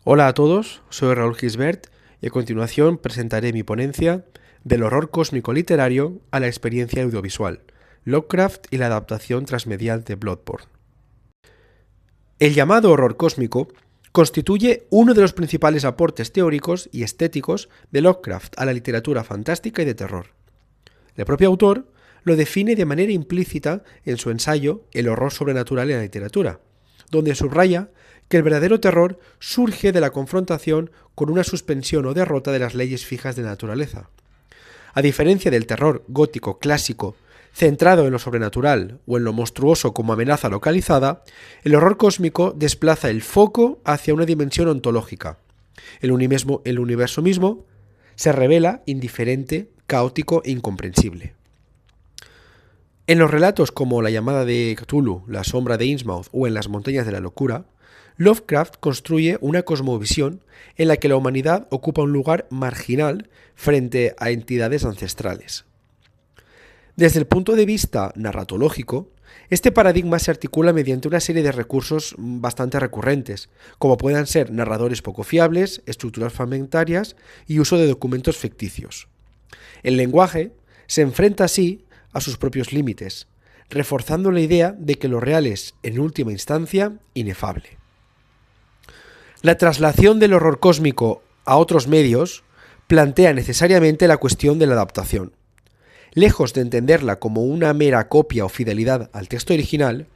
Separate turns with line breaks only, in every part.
Hola a todos, soy Raúl Gisbert y a continuación presentaré mi ponencia del horror cósmico literario a la experiencia audiovisual, Lovecraft y la adaptación transmedial de Bloodborne. El llamado horror cósmico constituye uno de los principales aportes teóricos y estéticos de Lovecraft a la literatura fantástica y de terror. El propio autor lo define de manera implícita en su ensayo El horror sobrenatural en la literatura, donde subraya que el verdadero terror surge de la confrontación con una suspensión o derrota de las leyes fijas de la naturaleza. A diferencia del terror gótico clásico, centrado en lo sobrenatural o en lo monstruoso como amenaza localizada, el horror cósmico desplaza el foco hacia una dimensión ontológica. El universo mismo se revela indiferente, caótico e incomprensible. En los relatos como La llamada de Cthulhu, La sombra de Innsmouth o En las montañas de la locura, Lovecraft construye una cosmovisión en la que la humanidad ocupa un lugar marginal frente a entidades ancestrales. Desde el punto de vista narratológico, este paradigma se articula mediante una serie de recursos bastante recurrentes, como puedan ser narradores poco fiables, estructuras fragmentarias y uso de documentos ficticios. El lenguaje se enfrenta así a sus propios límites, reforzando la idea de que lo real es, en última instancia, inefable. La traslación del horror cósmico a otros medios plantea necesariamente la cuestión de la adaptación. Lejos de entenderla como una mera copia o fidelidad al texto original,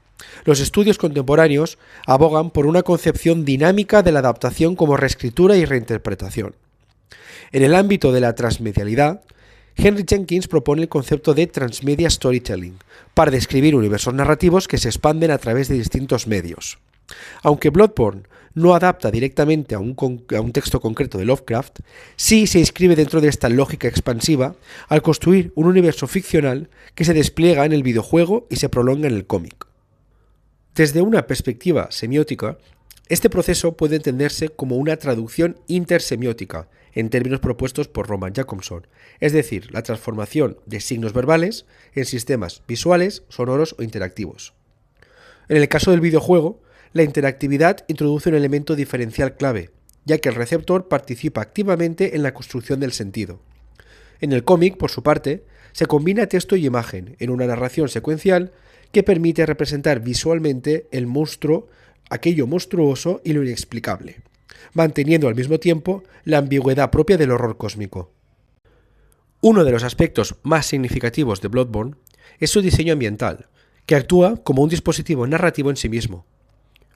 los estudios contemporáneos abogan por una concepción dinámica de la adaptación como reescritura y reinterpretación. En el ámbito de la transmedialidad, Henry Jenkins propone el concepto de transmedia storytelling para describir universos narrativos que se expanden a través de distintos medios. Aunque Bloodborne no adapta directamente a un texto concreto de Lovecraft, sí se inscribe dentro de esta lógica expansiva al construir un universo ficcional que se despliega en el videojuego y se prolonga en el cómic. Desde una perspectiva semiótica, este proceso puede entenderse como una traducción intersemiótica, en términos propuestos por Roman Jakobson, es decir, la transformación de signos verbales en sistemas visuales, sonoros o interactivos. En el caso del videojuego, la interactividad introduce un elemento diferencial clave, ya que el receptor participa activamente en la construcción del sentido. En el cómic, por su parte, se combina texto y imagen en una narración secuencial que permite representar visualmente el monstruo, aquello monstruoso y lo inexplicable, manteniendo al mismo tiempo la ambigüedad propia del horror cósmico. Uno de los aspectos más significativos de Bloodborne es su diseño ambiental, que actúa como un dispositivo narrativo en sí mismo.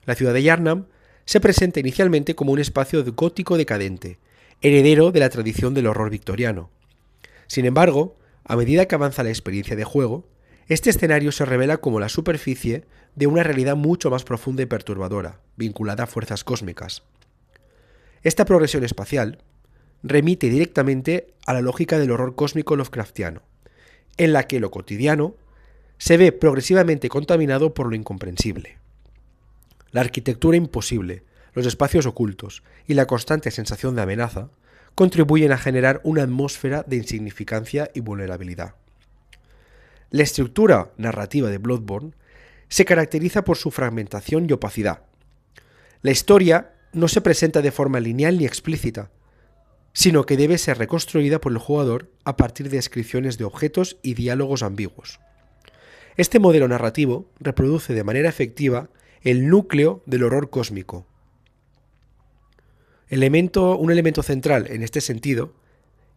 La ciudad de Yharnam se presenta inicialmente como un espacio gótico decadente, heredero de la tradición del horror victoriano. Sin embargo, a medida que avanza la experiencia de juego, este escenario se revela como la superficie de una realidad mucho más profunda y perturbadora, vinculada a fuerzas cósmicas. Esta progresión espacial remite directamente a la lógica del horror cósmico lovecraftiano, en la que lo cotidiano se ve progresivamente contaminado por lo incomprensible. La arquitectura imposible, los espacios ocultos y la constante sensación de amenaza contribuyen a generar una atmósfera de insignificancia y vulnerabilidad. La estructura narrativa de Bloodborne se caracteriza por su fragmentación y opacidad. La historia no se presenta de forma lineal ni explícita, sino que debe ser reconstruida por el jugador a partir de descripciones de objetos y diálogos ambiguos. Este modelo narrativo reproduce de manera efectiva el núcleo del horror cósmico. Un elemento central en este sentido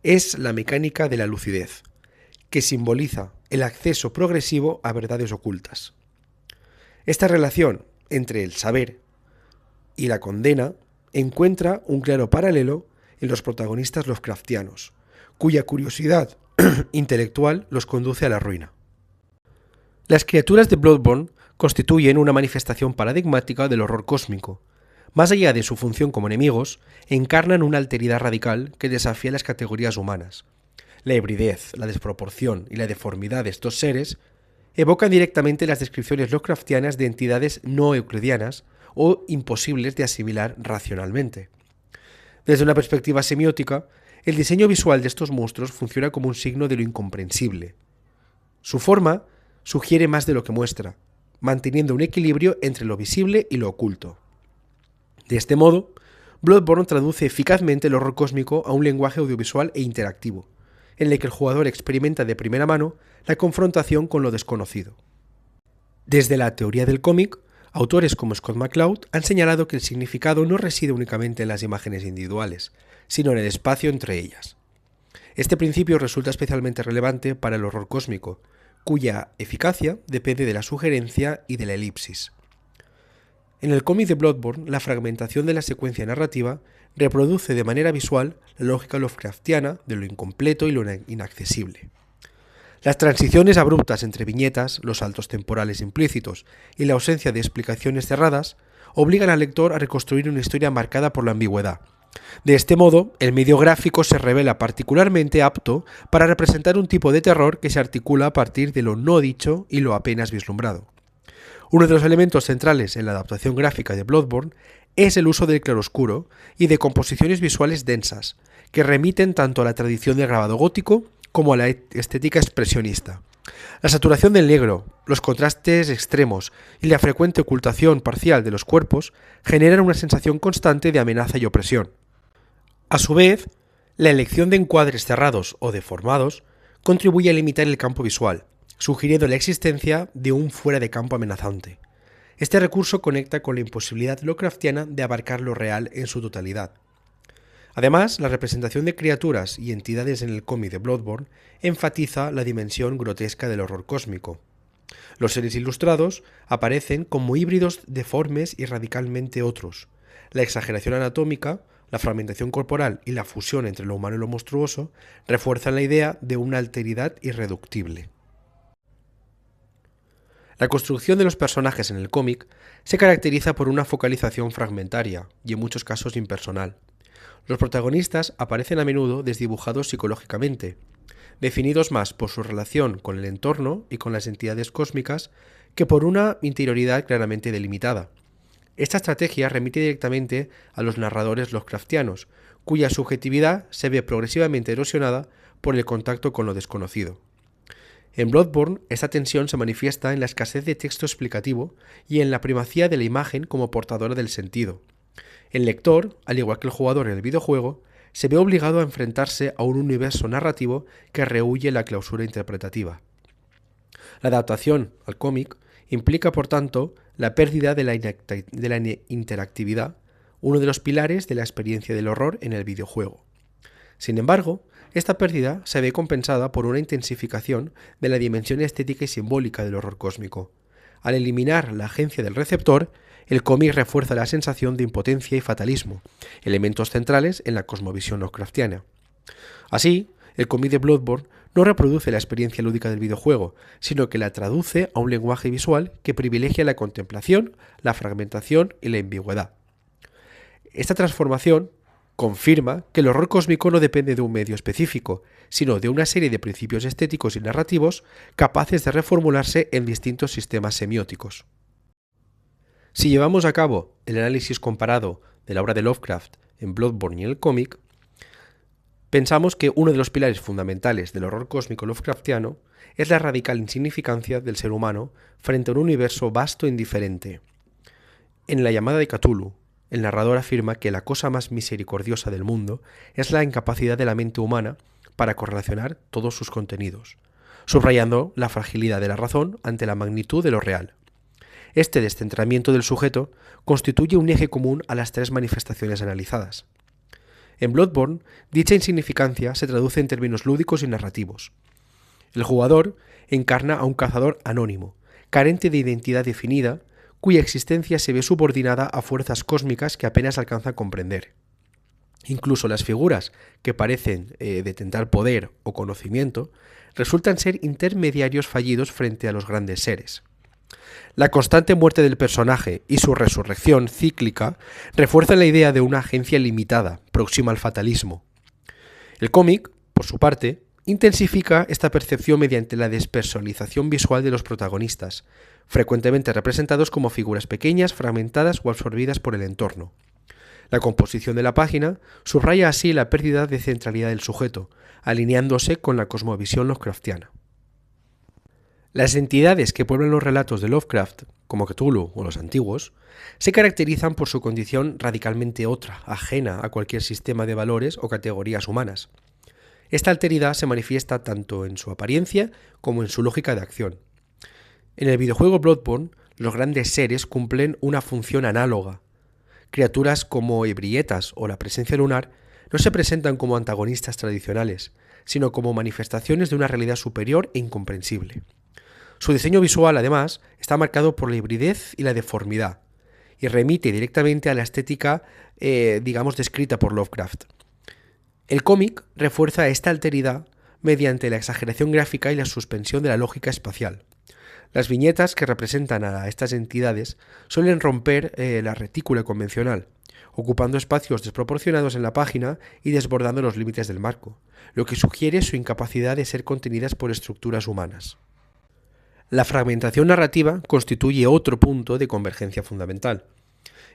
es la mecánica de la lucidez, que simboliza el acceso progresivo a verdades ocultas. Esta relación entre el saber y la condena encuentra un claro paralelo en los protagonistas lovecraftianos, cuya curiosidad intelectual los conduce a la ruina. Las criaturas de Bloodborne constituyen una manifestación paradigmática del horror cósmico. Más allá de su función como enemigos, encarnan una alteridad radical que desafía las categorías humanas. La hibridez, la desproporción y la deformidad de estos seres evocan directamente las descripciones lovecraftianas de entidades no euclidianas o imposibles de asimilar racionalmente. Desde una perspectiva semiótica, el diseño visual de estos monstruos funciona como un signo de lo incomprensible. Su forma sugiere más de lo que muestra, manteniendo un equilibrio entre lo visible y lo oculto. De este modo, Bloodborne traduce eficazmente el horror cósmico a un lenguaje audiovisual e interactivo, en el que el jugador experimenta de primera mano la confrontación con lo desconocido. Desde la teoría del cómic, autores como Scott McCloud han señalado que el significado no reside únicamente en las imágenes individuales, sino en el espacio entre ellas. Este principio resulta especialmente relevante para el horror cósmico, cuya eficacia depende de la sugerencia y de la elipsis. En el cómic de Bloodborne, la fragmentación de la secuencia narrativa reproduce de manera visual la lógica Lovecraftiana de lo incompleto y lo inaccesible. Las transiciones abruptas entre viñetas, los saltos temporales implícitos y la ausencia de explicaciones cerradas obligan al lector a reconstruir una historia marcada por la ambigüedad. De este modo, el medio gráfico se revela particularmente apto para representar un tipo de terror que se articula a partir de lo no dicho y lo apenas vislumbrado. Uno de los elementos centrales en la adaptación gráfica de Bloodborne es el uso del claroscuro y de composiciones visuales densas, que remiten tanto a la tradición del grabado gótico como a la estética expresionista. La saturación del negro, los contrastes extremos y la frecuente ocultación parcial de los cuerpos generan una sensación constante de amenaza y opresión. A su vez, la elección de encuadres cerrados o deformados contribuye a limitar el campo visual, sugiriendo la existencia de un fuera de campo amenazante. Este recurso conecta con la imposibilidad Lovecraftiana de abarcar lo real en su totalidad. Además, la representación de criaturas y entidades en el cómic de Bloodborne enfatiza la dimensión grotesca del horror cósmico. Los seres ilustrados aparecen como híbridos deformes y radicalmente otros. La exageración anatómica, la fragmentación corporal y la fusión entre lo humano y lo monstruoso refuerzan la idea de una alteridad irreductible. La construcción de los personajes en el cómic se caracteriza por una focalización fragmentaria y en muchos casos impersonal. Los protagonistas aparecen a menudo desdibujados psicológicamente, definidos más por su relación con el entorno y con las entidades cósmicas que por una interioridad claramente delimitada. Esta estrategia remite directamente a los narradores Lovecraftianos, cuya subjetividad se ve progresivamente erosionada por el contacto con lo desconocido. En Bloodborne, esta tensión se manifiesta en la escasez de texto explicativo y en la primacía de la imagen como portadora del sentido. El lector, al igual que el jugador en el videojuego, se ve obligado a enfrentarse a un universo narrativo que rehúye la clausura interpretativa. La adaptación al cómic implica, por tanto, la pérdida de la interactividad, uno de los pilares de la experiencia del horror en el videojuego. Sin embargo, esta pérdida se ve compensada por una intensificación de la dimensión estética y simbólica del horror cósmico. Al eliminar la agencia del receptor, el cómic refuerza la sensación de impotencia y fatalismo, elementos centrales en la cosmovisión Lovecraftiana. Así, el cómic de Bloodborne no reproduce la experiencia lúdica del videojuego, sino que la traduce a un lenguaje visual que privilegia la contemplación, la fragmentación y la ambigüedad. Esta transformación confirma que el horror cósmico no depende de un medio específico, sino de una serie de principios estéticos y narrativos capaces de reformularse en distintos sistemas semióticos. Si llevamos a cabo el análisis comparado de la obra de Lovecraft en Bloodborne y en el cómic, pensamos que uno de los pilares fundamentales del horror cósmico Lovecraftiano es la radical insignificancia del ser humano frente a un universo vasto e indiferente. En La llamada de Cthulhu, el narrador afirma que la cosa más misericordiosa del mundo es la incapacidad de la mente humana para correlacionar todos sus contenidos, subrayando la fragilidad de la razón ante la magnitud de lo real. Este descentramiento del sujeto constituye un eje común a las tres manifestaciones analizadas. En Bloodborne, dicha insignificancia se traduce en términos lúdicos y narrativos. El jugador encarna a un cazador anónimo, carente de identidad definida, cuya existencia se ve subordinada a fuerzas cósmicas que apenas alcanza a comprender. Incluso las figuras que parecen detentar poder o conocimiento resultan ser intermediarios fallidos frente a los grandes seres. La constante muerte del personaje y su resurrección cíclica refuerzan la idea de una agencia limitada, próxima al fatalismo. El cómic, por su parte, intensifica esta percepción mediante la despersonalización visual de los protagonistas, frecuentemente representados como figuras pequeñas, fragmentadas o absorbidas por el entorno. La composición de la página subraya así la pérdida de centralidad del sujeto, alineándose con la cosmovisión Lovecraftiana. Las entidades que pueblan los relatos de Lovecraft, como Cthulhu o los antiguos, se caracterizan por su condición radicalmente otra, ajena a cualquier sistema de valores o categorías humanas. Esta alteridad se manifiesta tanto en su apariencia como en su lógica de acción. En el videojuego Bloodborne, los grandes seres cumplen una función análoga. Criaturas como ebrietas o la presencia lunar no se presentan como antagonistas tradicionales, sino como manifestaciones de una realidad superior e incomprensible. Su diseño visual, además, está marcado por la hibridez y la deformidad, y remite directamente a la estética, descrita por Lovecraft. El cómic refuerza esta alteridad mediante la exageración gráfica y la suspensión de la lógica espacial. Las viñetas que representan a estas entidades suelen romper la retícula convencional, ocupando espacios desproporcionados en la página y desbordando los límites del marco, lo que sugiere su incapacidad de ser contenidas por estructuras humanas. La fragmentación narrativa constituye otro punto de convergencia fundamental.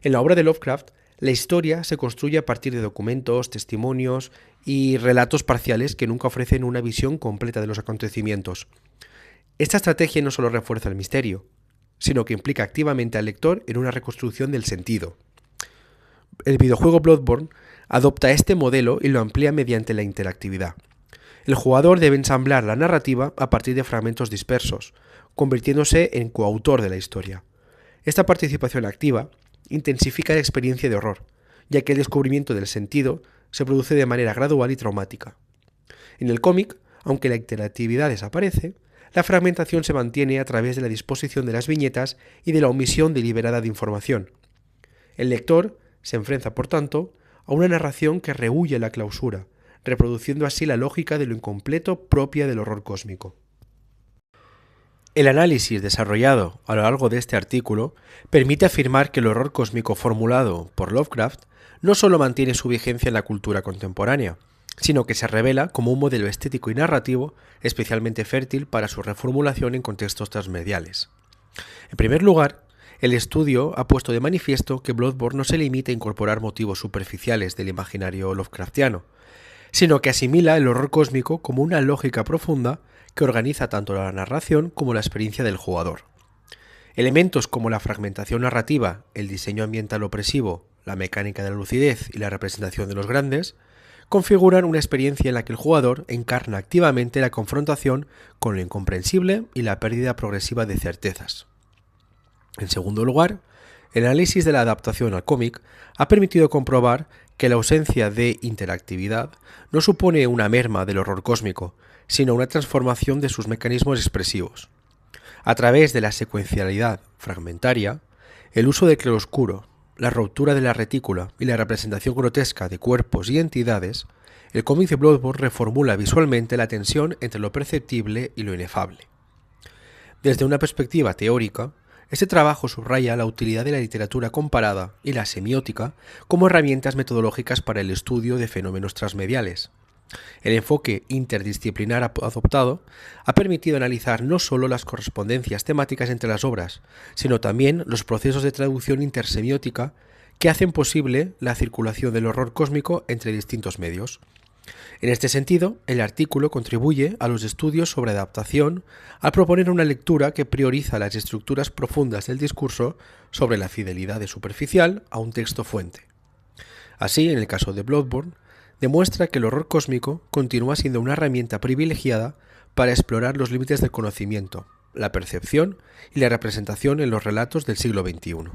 En la obra de Lovecraft, la historia se construye a partir de documentos, testimonios y relatos parciales que nunca ofrecen una visión completa de los acontecimientos. Esta estrategia no solo refuerza el misterio, sino que implica activamente al lector en una reconstrucción del sentido. El videojuego Bloodborne adopta este modelo y lo amplía mediante la interactividad. El jugador debe ensamblar la narrativa a partir de fragmentos dispersos, convirtiéndose en coautor de la historia. Esta participación activa intensifica la experiencia de horror, ya que el descubrimiento del sentido se produce de manera gradual y traumática. En el cómic, aunque la interactividad desaparece, la fragmentación se mantiene a través de la disposición de las viñetas y de la omisión deliberada de información. El lector se enfrenta, por tanto, a una narración que rehúye la clausura, reproduciendo así la lógica de lo incompleto propia del horror cósmico. El análisis desarrollado a lo largo de este artículo permite afirmar que el horror cósmico formulado por Lovecraft no solo mantiene su vigencia en la cultura contemporánea, sino que se revela como un modelo estético y narrativo especialmente fértil para su reformulación en contextos transmediales. En primer lugar, el estudio ha puesto de manifiesto que Bloodborne no se limita a incorporar motivos superficiales del imaginario Lovecraftiano, sino que asimila el horror cósmico como una lógica profunda que organiza tanto la narración como la experiencia del jugador. Elementos como la fragmentación narrativa, el diseño ambiental opresivo, la mecánica de la lucidez y la representación de los grandes, configuran una experiencia en la que el jugador encarna activamente la confrontación con lo incomprensible y la pérdida progresiva de certezas. En segundo lugar, el análisis de la adaptación al cómic ha permitido comprobar que la ausencia de interactividad no supone una merma del horror cósmico, sino una transformación de sus mecanismos expresivos. A través de la secuencialidad fragmentaria, el uso del claroscuro, la ruptura de la retícula y la representación grotesca de cuerpos y entidades, el cómic de Bloodborne reformula visualmente la tensión entre lo perceptible y lo inefable. Desde una perspectiva teórica, este trabajo subraya la utilidad de la literatura comparada y la semiótica como herramientas metodológicas para el estudio de fenómenos transmediales. El enfoque interdisciplinar adoptado ha permitido analizar no solo las correspondencias temáticas entre las obras, sino también los procesos de traducción intersemiótica que hacen posible la circulación del horror cósmico entre distintos medios. En este sentido, el artículo contribuye a los estudios sobre adaptación al proponer una lectura que prioriza las estructuras profundas del discurso sobre la fidelidad de superficial a un texto fuente. Así, en el caso de Bloodborne, demuestra que el horror cósmico continúa siendo una herramienta privilegiada para explorar los límites del conocimiento, la percepción y la representación en los relatos del siglo XXI.